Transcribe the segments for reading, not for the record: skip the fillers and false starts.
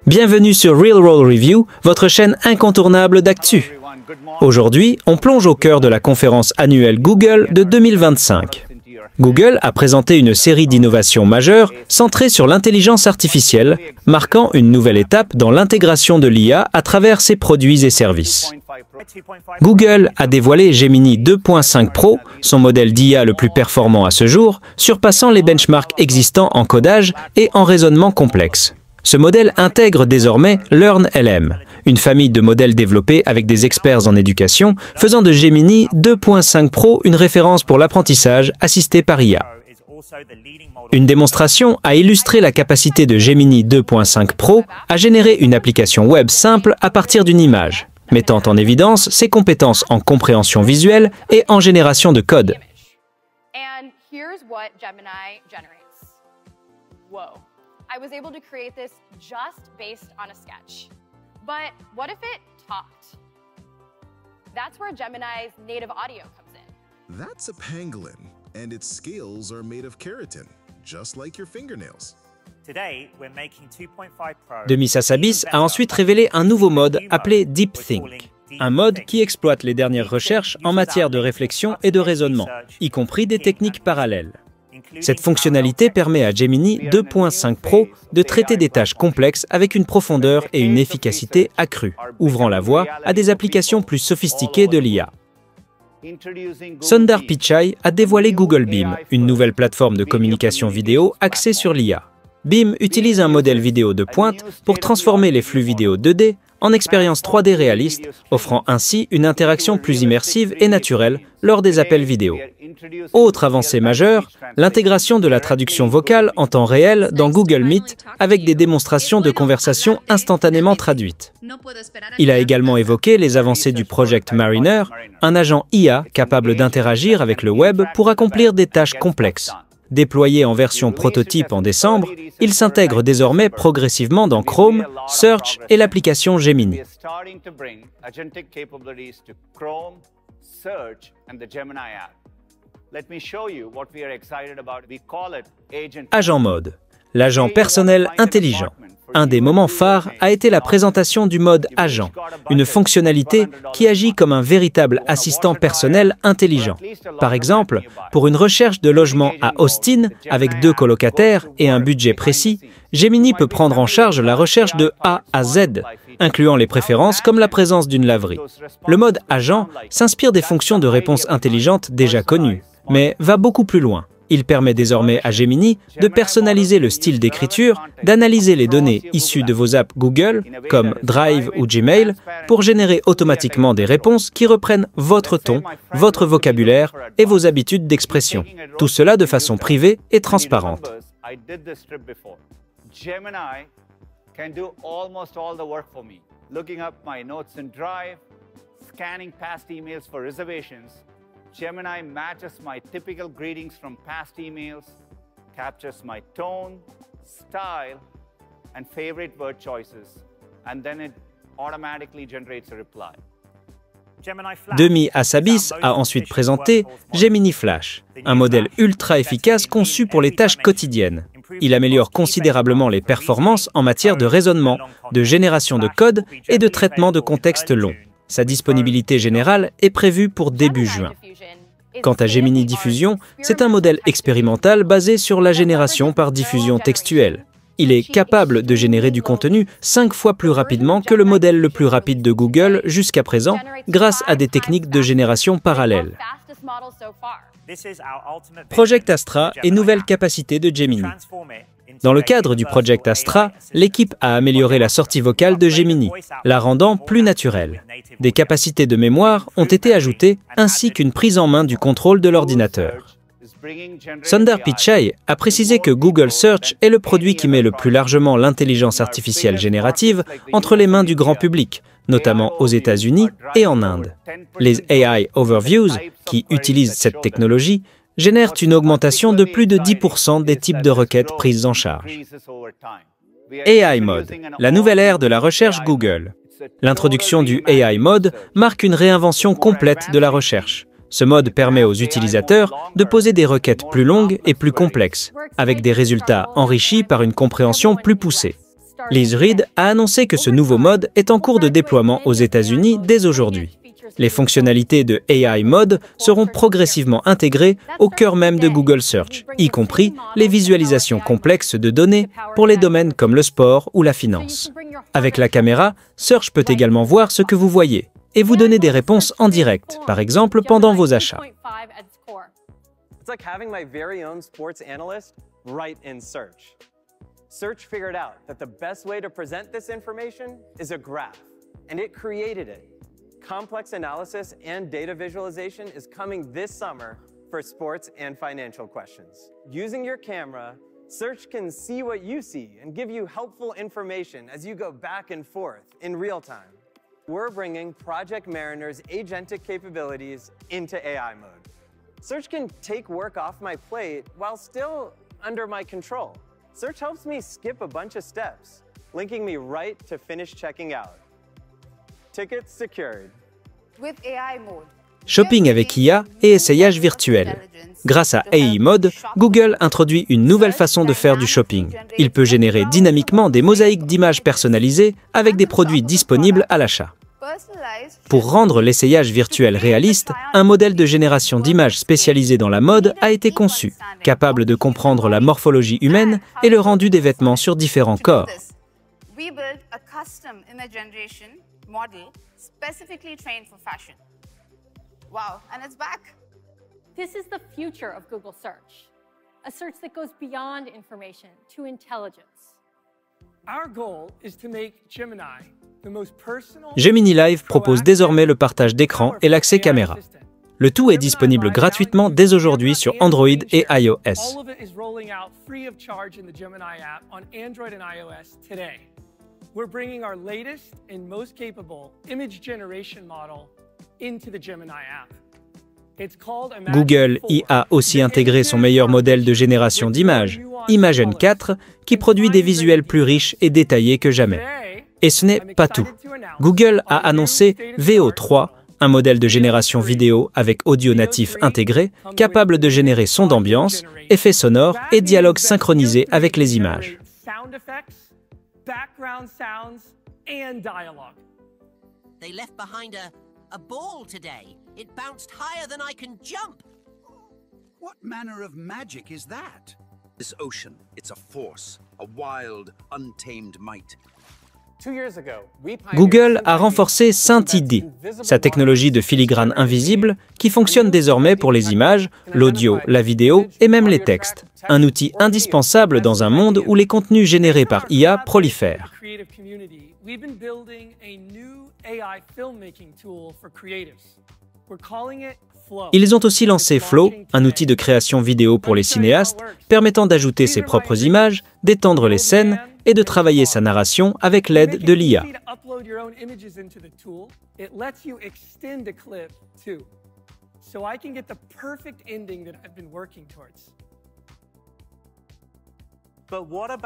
Bienvenue sur Real World Review, votre chaîne incontournable d'actu. Aujourd'hui, on plonge au cœur de la conférence annuelle Google de 2025. Google a présenté une série d'innovations majeures centrées sur l'intelligence artificielle, marquant une nouvelle étape dans l'intégration de l'IA à travers ses produits et services. Google a dévoilé Gemini 2.5 Pro, son modèle d'IA le plus performant à ce jour, surpassant les benchmarks existants en codage et en raisonnement complexe. Ce modèle intègre désormais LearnLM, une famille de modèles développés avec des experts en éducation, faisant de Gemini 2.5 Pro une référence pour l'apprentissage assisté par IA. Une démonstration a illustré la capacité de Gemini 2.5 Pro à générer une application web simple à partir d'une image, mettant en évidence ses compétences en compréhension visuelle et en génération de code. I was able to create this just based on a sketch. But what if it talked? That's where Gemini's native audio comes in. That's a pangolin, and its scales are made of keratin, just like your fingernails. Today, we're making 2.5 Pro. Demis Hassabis a ensuite révélé un nouveau mode appelé DeepThink, un mode qui exploite les dernières recherches en matière de réflexion et de raisonnement, y compris des techniques parallèles. Cette fonctionnalité permet à Gemini 2.5 Pro de traiter des tâches complexes avec une profondeur et une efficacité accrues, ouvrant la voie à des applications plus sophistiquées de l'IA. Sundar Pichai a dévoilé Google Beam, une nouvelle plateforme de communication vidéo axée sur l'IA. Beam utilise un modèle vidéo de pointe pour transformer les flux vidéo 2D en expériences 3D réalistes, offrant ainsi une interaction plus immersive et naturelle lors des appels vidéo. Autre avancée majeure, l'intégration de la traduction vocale en temps réel dans Google Meet avec des démonstrations de conversations instantanément traduites. Il a également évoqué les avancées du Project Mariner, un agent IA capable d'interagir avec le web pour accomplir des tâches complexes. Déployé en version prototype en décembre, il s'intègre désormais progressivement dans Chrome, Search et l'application Gemini. Agent Mode, l'agent personnel intelligent. Un des moments phares a été la présentation du mode Agent, une fonctionnalité qui agit comme un véritable assistant personnel intelligent. Par exemple, pour une recherche de logement à Austin, avec 2 colocataires et un budget précis, Gemini peut prendre en charge la recherche de A à Z, incluant les préférences comme la présence d'une laverie. Le mode Agent s'inspire des fonctions de réponse intelligente déjà connues, mais va beaucoup plus loin. Il permet désormais à Gemini de personnaliser le style d'écriture, d'analyser les données issues de vos apps Google, comme Drive ou Gmail, pour générer automatiquement des réponses qui reprennent votre ton, votre vocabulaire et vos habitudes d'expression. Tout cela de façon privée et transparente. Gemini matches my typical greetings from past emails, captures my tone, style, and favorite word choices, and then it automatically generates a reply. Demis Hassabis a ensuite présenté Gemini Flash, un modèle ultra efficace conçu pour les tâches quotidiennes. Il améliore considérablement les performances en matière de raisonnement, de génération de code et de traitement de contexte long. Sa disponibilité générale est prévue pour début juin. Quant à Gemini Diffusion, c'est un modèle expérimental basé sur la génération par diffusion textuelle. Il est capable de générer du contenu 5 fois plus rapidement que le modèle le plus rapide de Google jusqu'à présent, grâce à des techniques de génération parallèles. Project Astra et nouvelles capacités de Gemini. Dans le cadre du Project Astra, l'équipe a amélioré la sortie vocale de Gemini, la rendant plus naturelle. Des capacités de mémoire ont été ajoutées, ainsi qu'une prise en main du contrôle de l'ordinateur. Sundar Pichai a précisé que Google Search est le produit qui met le plus largement l'intelligence artificielle générative entre les mains du grand public, notamment aux États-Unis et en Inde. Les AI Overviews, qui utilisent cette technologie, génèrent une augmentation de plus de 10% des types de requêtes prises en charge. AI Mode, la nouvelle ère de la recherche Google. L'introduction du AI Mode marque une réinvention complète de la recherche. Ce mode permet aux utilisateurs de poser des requêtes plus longues et plus complexes, avec des résultats enrichis par une compréhension plus poussée. Liz Reed a annoncé que ce nouveau mode est en cours de déploiement aux États-Unis dès aujourd'hui. Les fonctionnalités de AI Mode seront progressivement intégrées au cœur même de Google Search, y compris les visualisations complexes de données pour les domaines comme le sport ou la finance. Avec la caméra, Search peut également voir ce que vous voyez et vous donner des réponses en direct, par exemple pendant vos achats. It's like having my very own sports analyst right in Search. Search figured out that the best way to present this information is a graph, and it created it. Complex analysis and data visualization is coming this summer for sports and financial questions. Using your camera, Search can see what you see and give you helpful information as you go back and forth in real time. We're bringing Project Mariner's agentic capabilities into AI mode. Search can take work off my plate while still under my control. Search helps me skip a bunch of steps, linking me right to finish checking out. Tickets secured. With AI mode, Shopping avec IA et essayage virtuel. Grâce à AI Mode, Google introduit une nouvelle façon de faire du shopping. Il peut générer dynamiquement des mosaïques d'images personnalisées avec des produits disponibles à l'achat. Pour rendre l'essayage virtuel réaliste, un modèle de génération d'images spécialisé dans la mode a été conçu, capable de comprendre la morphologie humaine et le rendu des vêtements sur différents corps. we built a custom image generation model specifically trained for fashion. Wow, and it's back. This is the future of Google Search, a search that goes beyond information to intelligence. Our goal is to make Gemini the most personal. Gemini Live propose désormais le partage d'écran et l'accès caméra. Le tout est disponible gratuitement dès aujourd'hui sur Android et iOS. All of it is rolling out free of charge in the Gemini app on Android and iOS today. We're bringing our latest and most capable image generation model into the Gemini app. It's called Imagen Google 4. y a aussi intégré son meilleur modèle de génération d'images, Imagen 4, qui produit des visuels plus riches et détaillés que jamais. Et ce n'est pas tout. Google a annoncé Veo 3, un modèle de génération vidéo avec audio natif intégré, capable de générer son d'ambiance, effets sonores et dialogues synchronisés avec les images. Sound effects, background sounds, and dialogue. They left behind a ball today. It bounced higher than I can jump. What manner of magic is that? This ocean, it's a force, a wild, untamed might. 2 years ago, we pioneered Google a renforcé SynthID, sa technologie de filigrane invisible qui fonctionne désormais pour les images, l'audio, la vidéo et même les textes. Un outil indispensable dans un monde où les contenus générés par IA prolifèrent. Creative community, we've been building a new AI filmmaking tool for creatives. We're calling it Flow. Ils ont aussi lancé Flow, un outil de création vidéo pour les cinéastes, permettant d'ajouter ses propres images, d'étendre les scènes et de travailler sa narration avec l'aide de l'IA. To upload your own images into the tool, it lets you extend a clip too. So I can get the perfect ending that I've been working towards.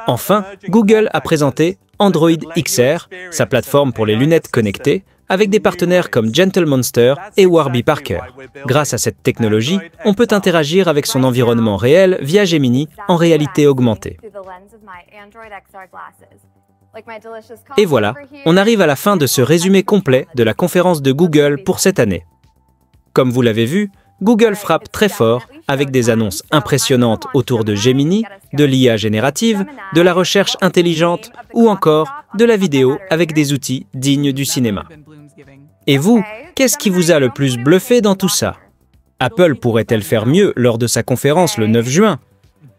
Enfin, Google a présenté Android XR, sa plateforme pour les lunettes connectées, avec des partenaires comme Gentle Monster et Warby Parker. Grâce à cette technologie, on peut interagir avec son environnement réel via Gemini en réalité augmentée. Et voilà, on arrive à la fin de ce résumé complet de la conférence de Google pour cette année. Comme vous l'avez vu, Google frappe très fort avec des annonces impressionnantes autour de Gemini, de l'IA générative, de la recherche intelligente ou encore de la vidéo avec des outils dignes du cinéma. Et vous, qu'est-ce qui vous a le plus bluffé dans tout ça? Apple pourrait-elle faire mieux lors de sa conférence le 9 juin?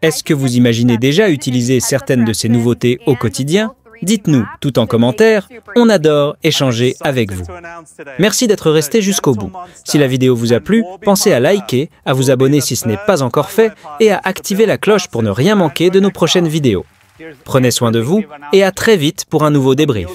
Est-ce que vous imaginez déjà utiliser certaines de ces nouveautés au quotidien? Dites-nous tout en commentaire, on adore échanger avec vous. Merci d'être resté jusqu'au bout. Si la vidéo vous a plu, pensez à liker, à vous abonner si ce n'est pas encore fait et à activer la cloche pour ne rien manquer de nos prochaines vidéos. Prenez soin de vous et à très vite pour un nouveau débrief.